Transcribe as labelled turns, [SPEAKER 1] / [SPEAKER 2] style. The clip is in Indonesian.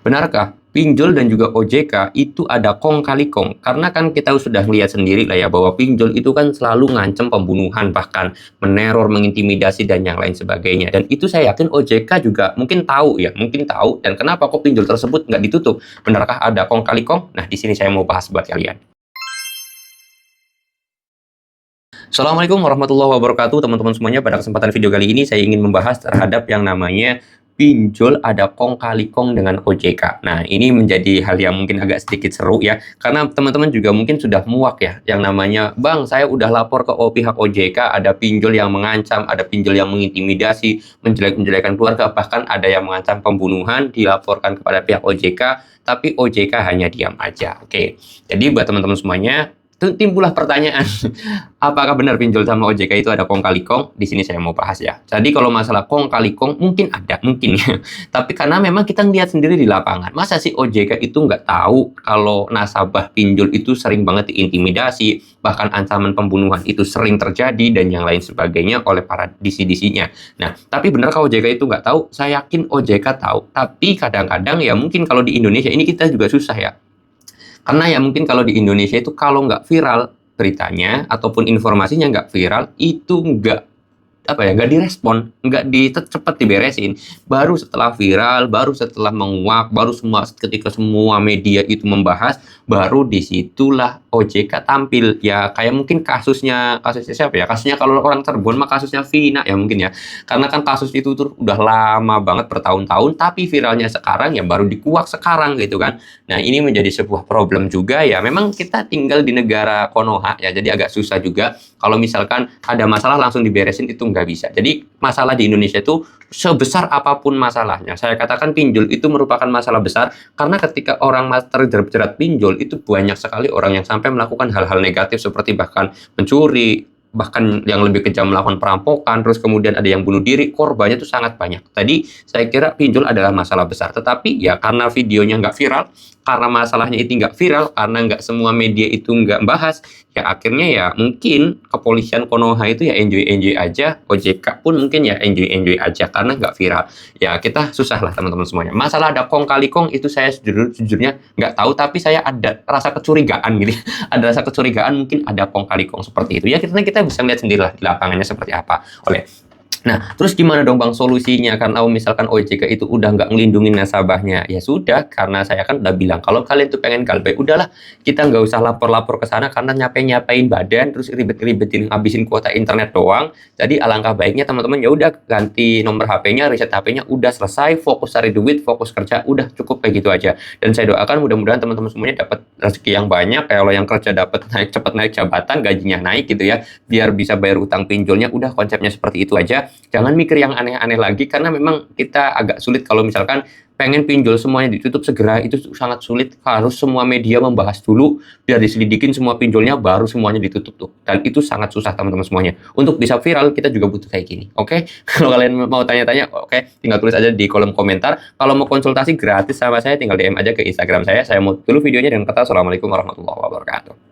[SPEAKER 1] Benarkah pinjol dan juga OJK itu ada kong kali kong? Karena kan kita sudah lihat sendiri lah ya bahwa pinjol itu kan selalu ngancam pembunuhan, bahkan meneror, mengintimidasi dan yang lain sebagainya. Dan itu saya yakin OJK juga mungkin tahu ya, mungkin tahu. Dan kenapa kok pinjol tersebut nggak ditutup? Benarkah ada kong kali kong? Nah, di sini saya mau bahas buat kalian. Assalamualaikum warahmatullahi wabarakatuh teman-teman semuanya. Pada kesempatan video kali ini saya ingin membahas terhadap yang namanya pinjol ada kong kali kong dengan OJK. Nah, ini menjadi hal yang mungkin agak sedikit seru ya, karena teman-teman juga mungkin sudah muak ya, yang namanya, Bang, saya udah lapor ke pihak OJK, ada pinjol yang mengancam, ada pinjol yang mengintimidasi, menjelek-menjelekan keluarga, bahkan ada yang mengancam pembunuhan, dilaporkan kepada pihak OJK, tapi OJK hanya diam aja. Oke, jadi buat teman-teman semuanya, timbullah pertanyaan, apakah benar pinjol sama OJK itu ada kong kali kong? Di sini saya mau bahas ya. Jadi kalau masalah kong kali kong mungkin ada, mungkin ya. Tapi karena memang kita lihat sendiri di lapangan, masa sih OJK itu nggak tahu kalau nasabah pinjol itu sering banget diintimidasi, bahkan ancaman pembunuhan itu sering terjadi dan yang lain sebagainya oleh para disi-disinya. Nah, tapi benarkah OJK itu nggak tahu? Saya yakin OJK tahu. Tapi kadang-kadang ya mungkin kalau di Indonesia ini kita juga susah ya. Karena ya mungkin kalau di Indonesia itu kalau nggak viral beritanya ataupun informasinya nggak viral, itu nggak direspon, nggak cepet diberesin. Baru setelah viral, baru setelah menguap, baru ketika semua media itu membahas, baru disitulah OJK tampil. Ya kayak mungkin kasusnya siapa ya? Kasusnya kalau orang Cirebon mah kasusnya Vina ya mungkin ya. Karena kan kasus itu tuh udah lama banget bertahun-tahun, tapi viralnya sekarang ya baru dikuak sekarang gitu kan. Nah, ini menjadi sebuah problem juga ya. Memang kita tinggal di negara Konoha ya, jadi agak susah juga. Kalau misalkan ada masalah langsung diberesin itu nggak bisa. Jadi masalah di Indonesia itu sebesar apapun masalahnya. Saya katakan pinjol itu merupakan masalah besar karena ketika orang terjerat pinjol itu banyak sekali orang yang sampai melakukan hal-hal negatif seperti bahkan mencuri, bahkan yang lebih kejam melakukan perampokan, terus kemudian ada yang bunuh diri, korbannya itu sangat banyak. Tadi saya kira pinjol adalah masalah besar, tetapi ya karena videonya nggak viral, karena masalahnya itu nggak viral, karena nggak semua media itu nggak bahas, ya akhirnya ya mungkin kepolisian Konoha itu ya enjoy-enjoy aja, OJK pun mungkin ya enjoy-enjoy aja karena nggak viral. Ya kita susah lah teman-teman semuanya. Masalah ada kong kali kong itu saya sejujurnya nggak tahu, tapi saya ada rasa kecurigaan gitu. Ada rasa kecurigaan mungkin ada kong kali kong seperti itu. Ya kita bisa lihat sendirilah di lapangannya seperti apa. Nah, terus gimana dong Bang solusinya? Karena misalkan OJK itu udah nggak ngelindungin nasabahnya. Ya sudah, karena saya kan udah bilang, kalau kalian tuh pengen galbay, udahlah, kita nggak usah lapor-lapor ke sana karena nyapain badan, terus ribet-ribetin ngabisin kuota internet doang. Jadi alangkah baiknya teman-teman ya udah ganti nomor HP-nya, reset HP-nya, udah selesai, fokus cari duit, fokus kerja, udah cukup kayak gitu aja. Dan saya doakan mudah-mudahan teman-teman semuanya dapat rezeki yang banyak, kalau yang kerja dapat cepat naik jabatan, gajinya naik gitu ya, biar bisa bayar utang pinjolnya. Udah konsepnya seperti itu aja. Jangan mikir yang aneh-aneh lagi karena memang kita agak sulit kalau misalkan pengen pinjol semuanya ditutup segera, itu sangat sulit. Harus semua media membahas dulu, biar diselidikin semua pinjolnya, baru semuanya ditutup tuh. Dan itu sangat susah teman-teman semuanya. Untuk bisa viral kita juga butuh kayak gini. Oke? Kalau kalian mau tanya-tanya, oke, tinggal tulis aja di kolom komentar. Kalau mau konsultasi gratis sama saya tinggal DM aja ke Instagram saya. Saya mau dulu videonya dengan kata Assalamualaikum warahmatullahi wabarakatuh.